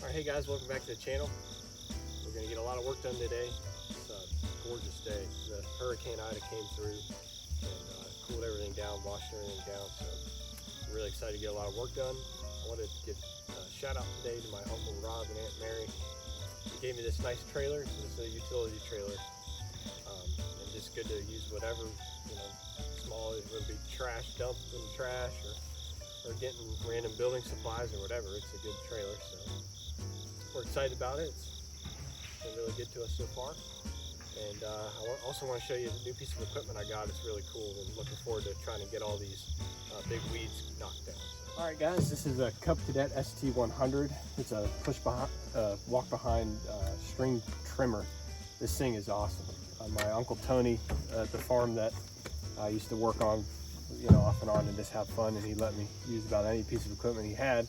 Alright, hey guys, welcome back to the channel. We're going to get a lot of work done today. It's a gorgeous day. The Hurricane Ida came through and cooled everything down, washed everything down. So I'm really excited to get a lot of work done. I wanted to give a shout out today to my Uncle Rob and Aunt Mary. They gave me this nice trailer. This is a utility trailer. And just good to use whatever, small. It would be trash, dumping trash, or getting random building supplies or whatever. It's a good trailer, so we're excited about it. It's been really good to us so far. And I also want to show you the new piece of equipment I got. It's really cool, and looking forward to trying to get all these big weeds knocked down. So. All right, guys, this is a Cadet ST100. It's a walk behind string trimmer. This thing is awesome. My Uncle Tony at the farm that I used to work on, off and on and just have fun, and he let me use about any piece of equipment he had.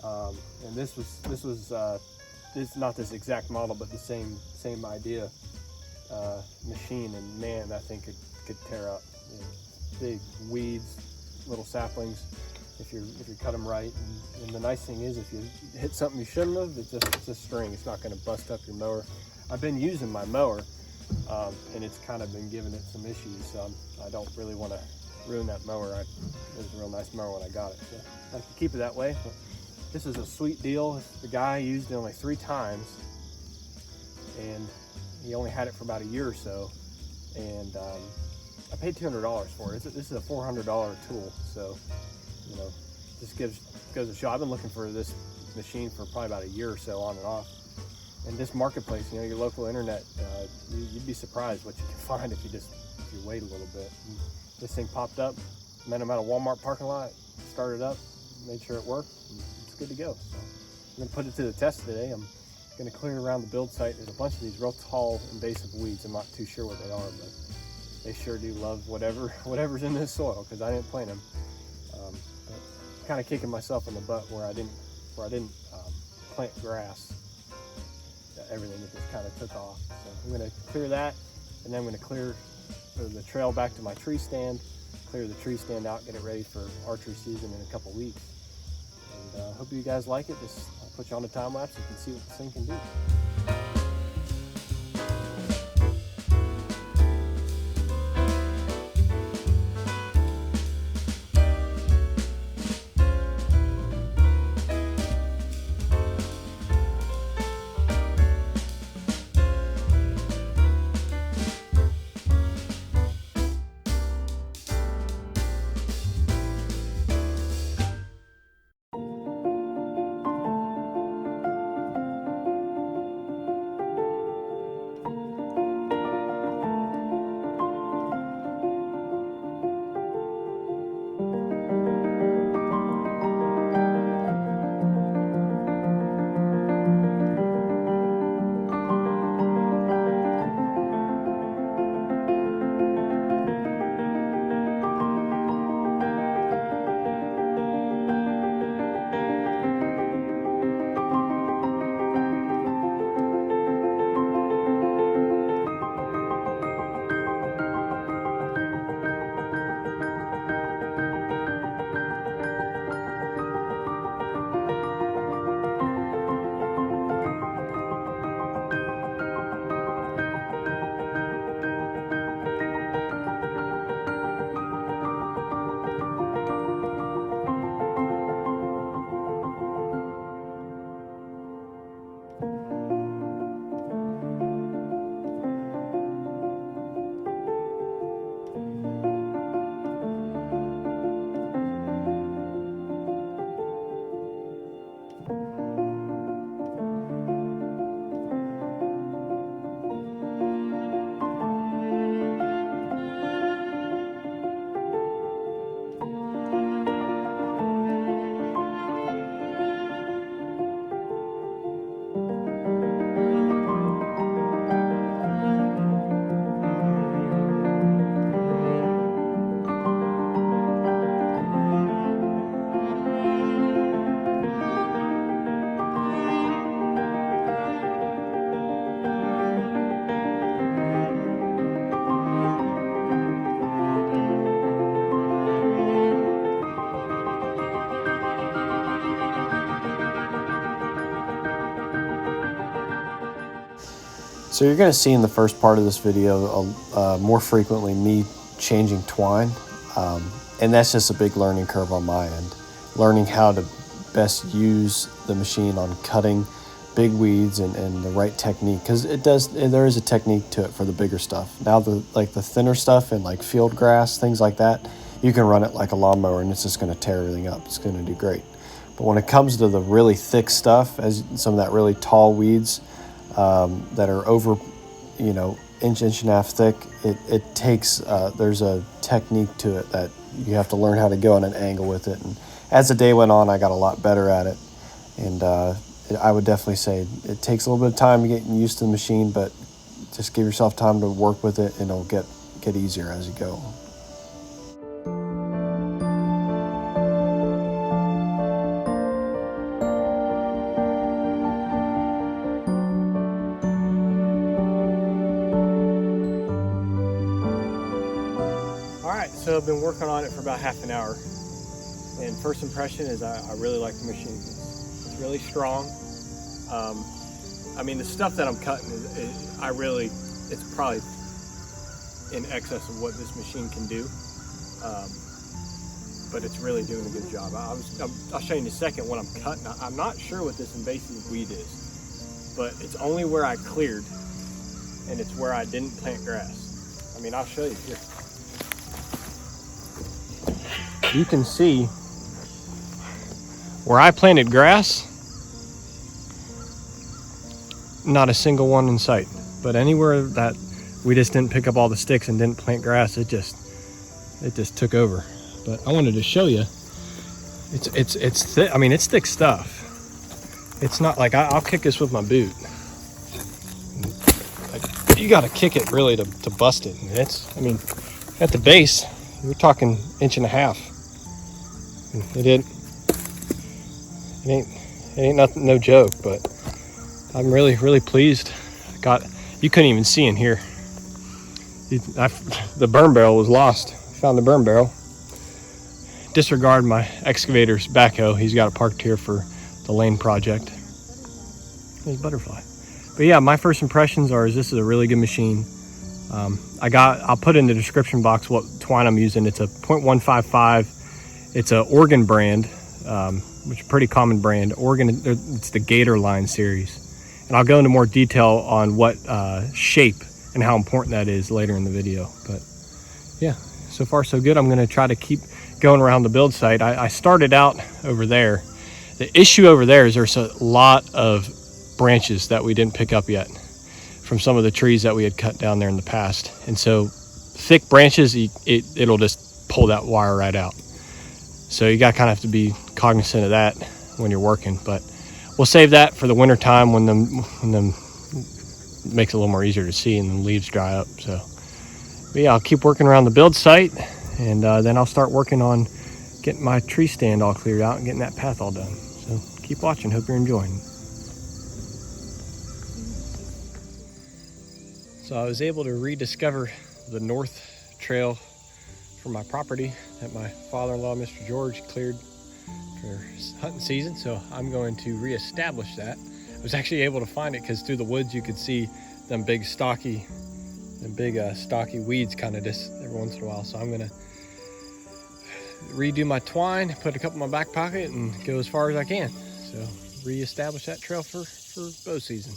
And this was not this exact model, but the same idea machine, and man, that thing could tear up big weeds, little saplings if you cut them right. And the nice thing is, if you hit something you shouldn't have, it's a string. It's not going to bust up your mower. I've been using my mower, and it's kind of been giving it some issues, so I don't really want to ruin that mower. It was a real nice mower when I got it, so I have to keep it that way. But this is a sweet deal. The guy used it only 3 times, and he only had it for about a year or so, and I paid $200 for it. This is a $400 tool, so just goes to show. I've been looking for this machine for probably about a year or so, on and off. And this marketplace, your local internet, you'd be surprised what you can find if you wait a little bit. And this thing popped up, met him at a Walmart parking lot, started up, made sure it worked, and it's good to go. So I'm going to put it to the test today. I'm going to clear around the build site. There's a bunch of these real tall invasive weeds. I'm not too sure what they are, but they sure do love whatever's in this soil, because I didn't plant them. But kind of kicking myself in the butt where I didn't plant grass. Everything just kind of took off. So I'm going to clear that, and then I'm going to clear the trail back to my tree stand, clear the tree stand out, get it ready for archery season in a couple weeks. And hope you guys like it. I'll put you on the time lapse. You can see what this thing can do. So you're going to see in the first part of this video more frequently me changing twine, and that's just a big learning curve on my end. Learning how to best use the machine on cutting big weeds and the right technique, because there is a technique to it for the bigger stuff. Now the thinner stuff and like field grass, things like that, you can run it like a lawnmower and it's just going to tear everything up. It's going to do great. But when it comes to the really thick stuff, as some of that really tall weeds that are over, inch and a half thick, it takes there's a technique to it that you have to learn how to go on an angle with it. And as the day went on, I got a lot better at it. And I would definitely say it takes a little bit of time to get used to the machine, but just give yourself time to work with it and it'll get easier as you go. Alright, so I've been working on it for about half an hour. And first impression is I really like the machine. It's really strong. I mean, the stuff that I'm cutting it's probably in excess of what this machine can do. But it's really doing a good job. I'll show you in a second what I'm cutting. I'm not sure what this invasive weed is, but it's only where I cleared, and it's where I didn't plant grass. I mean, I'll show you here. You can see where I planted grass, not a single one in sight. But anywhere that we just didn't pick up all the sticks and didn't plant grass, it just took over. But I wanted to show you, it's thick. I mean, it's thick stuff. It's not like I'll kick this with my boot. Like, you got to kick it really to bust it. And I mean, at the base, we're talking inch and a half. It ain't nothing, no joke, but I'm really pleased. You couldn't even see in here. The burn barrel was lost. Found the burn barrel. Disregard my excavator's backhoe. He's got it parked here for the lane project. There's a butterfly. But yeah, my first impressions are this is a really good machine. I'll put in the description box what twine I'm using. It's a 0.155. It's a Oregon brand, which is a pretty common brand. Oregon, it's the Gator line series. And I'll go into more detail on what shape and how important that is later in the video. But yeah, so far so good. I'm gonna try to keep going around the build site. I started out over there. The issue over there is there's a lot of branches that we didn't pick up yet from some of the trees that we had cut down there in the past. And so thick branches, it'll just pull that wire right out. So you kind of have to be cognizant of that when you're working, but we'll save that for the winter time when the makes it a little more easier to see and the leaves dry up. So but yeah, I'll keep working around the build site, and then I'll start working on getting my tree stand all cleared out and getting that path all done. So keep watching. Hope you're enjoying. So I was able to rediscover the north trail from my property that my father-in-law, Mr. George, cleared for hunting season. So I'm going to reestablish that. I was actually able to find it because through the woods you could see them big stocky weeds kind of just every once in a while. So I'm gonna redo my twine, put a couple in my back pocket, and go as far as I can. So reestablish that trail for bow season.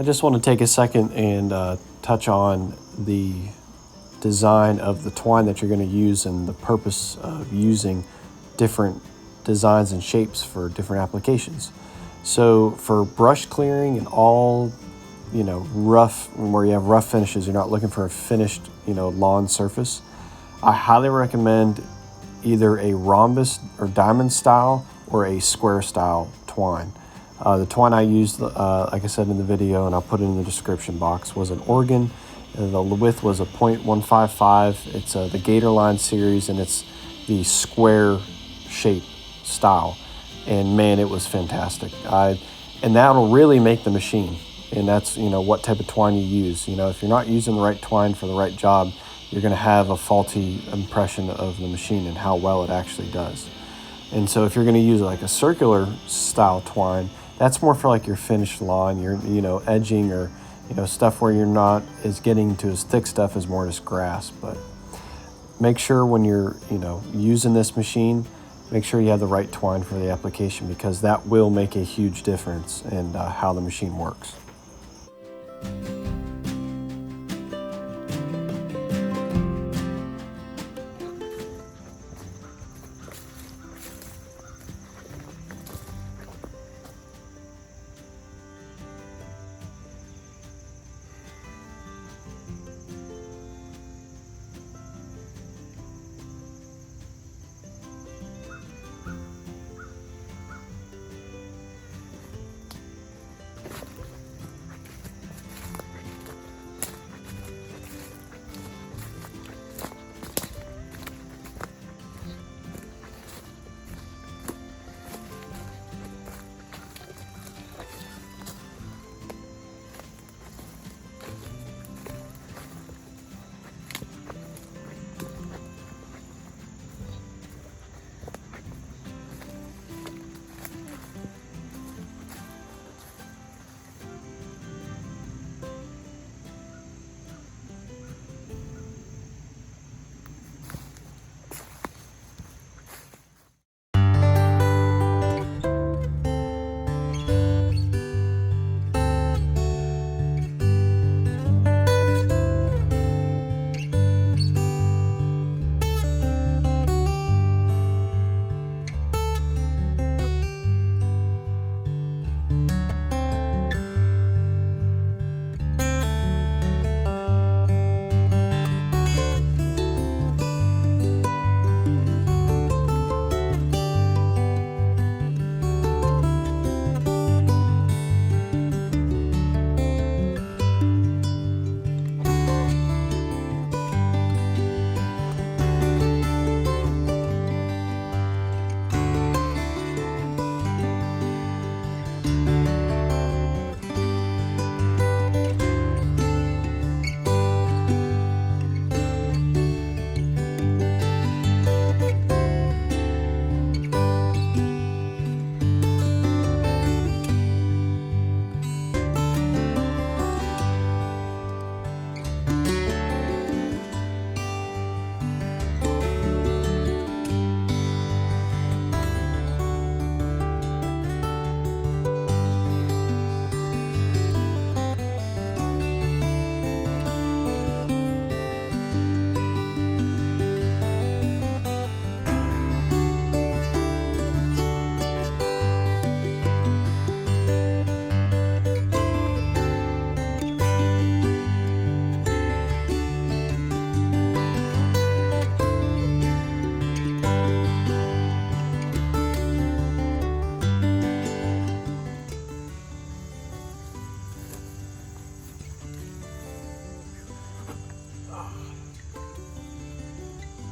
just want to take a second and touch on the design of the twine that you're going to use and the purpose of using different designs and shapes for different applications. So for brush clearing and all, rough, where you have rough finishes, you're not looking for a finished, lawn surface, I highly recommend either a rhombus or diamond style or a square style twine. The twine I used, like I said in the video, and I'll put it in the description box, was an Oregon. The width was a 0.155. It's the Gator Line series, and it's the square shape style. And man, it was fantastic. And that'll really make the machine. And that's, what type of twine you use. If you're not using the right twine for the right job, you're going to have a faulty impression of the machine and how well it actually does. And so if you're going to use like a circular style twine, that's more for like your finished lawn, your, edging, or, stuff where you're not as getting to as thick stuff as more just grass. But make sure when you're, using this machine, make sure you have the right twine for the application, because that will make a huge difference in how the machine works.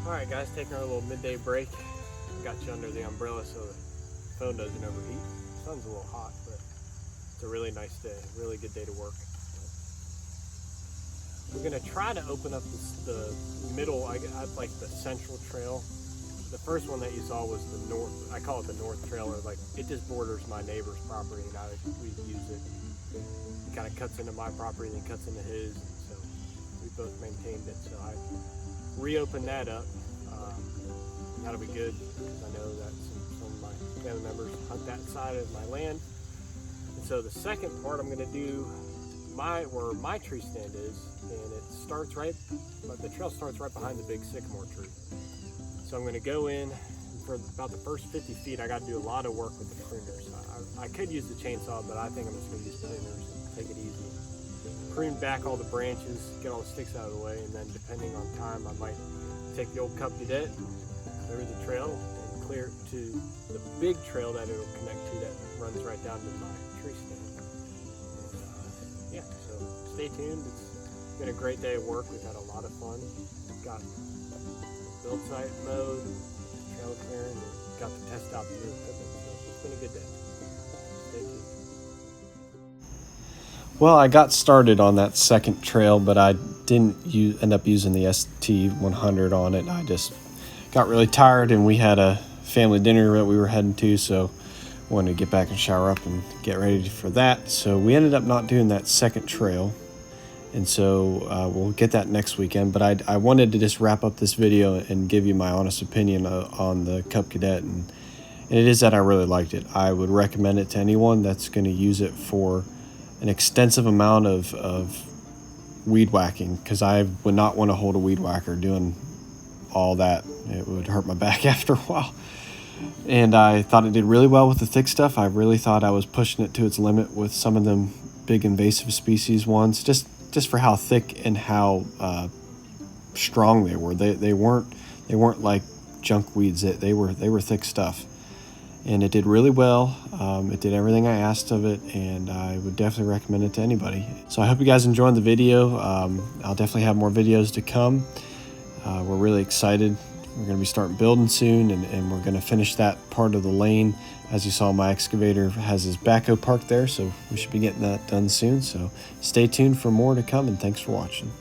Alright guys, taking our little midday break. Got you under the umbrella so the phone doesn't overheat. The sun's a little hot, but it's a really nice day, really good day to work. We're going to try to open up the middle, I like the central trail. The first one that you saw was the north, I call it the north trail, or like it just borders my neighbor's property, and we use it. It kind of cuts into my property and then cuts into his, and so we both maintained it. So I reopened that up. That'll be good, because I know that some of my family members hunt that side of my land. And so the second part I'm going to do where my tree stand is, and it starts right, the trail starts right behind the big sycamore tree. So I'm going to go in, and for about the first 50 feet, I got to do a lot of work with the pruners. I could use the chainsaw, but I think I'm just going to use pruners and take it easy. Prune back all the branches, get all the sticks out of the way, and then depending on time, I might take the old Cadet, clear the trail, and clear it to the big trail that it'll connect to that runs right down to my tree stand. And, yeah, so stay tuned. It's been a great day of work. We've had a lot of fun. Got build site mode, trail clearing, and got to test out the new equipment. So it's been a good day. Stay tuned. Well, I got started on that second trail, but I didn't end up using the ST100 on it. I just got really tired, and we had a family dinner that we were heading to, so I wanted to get back and shower up and get ready for that. So we ended up not doing that second trail, and so we'll get that next weekend. But I wanted to just wrap up this video and give you my honest opinion on the Cadet, and it is that I really liked it. I would recommend it to anyone that's going to use it for an extensive amount of weed whacking, because I would not want to hold a weed whacker doing all that. It would hurt my back after a while. And I thought it did really well with the thick stuff. I really thought I was pushing it to its limit with some of them big invasive species ones, just for how thick and how strong they were. They weren't like junk weeds. They were thick stuff. And it did really well. It did everything I asked of it, and I would definitely recommend it to anybody. So I hope you guys enjoyed the video. I'll definitely have more videos to come. We're really excited. We're going to be starting building soon, and we're going to finish that part of the lane. As you saw, my excavator has his backhoe parked there, so we should be getting that done soon. So stay tuned for more to come, and thanks for watching.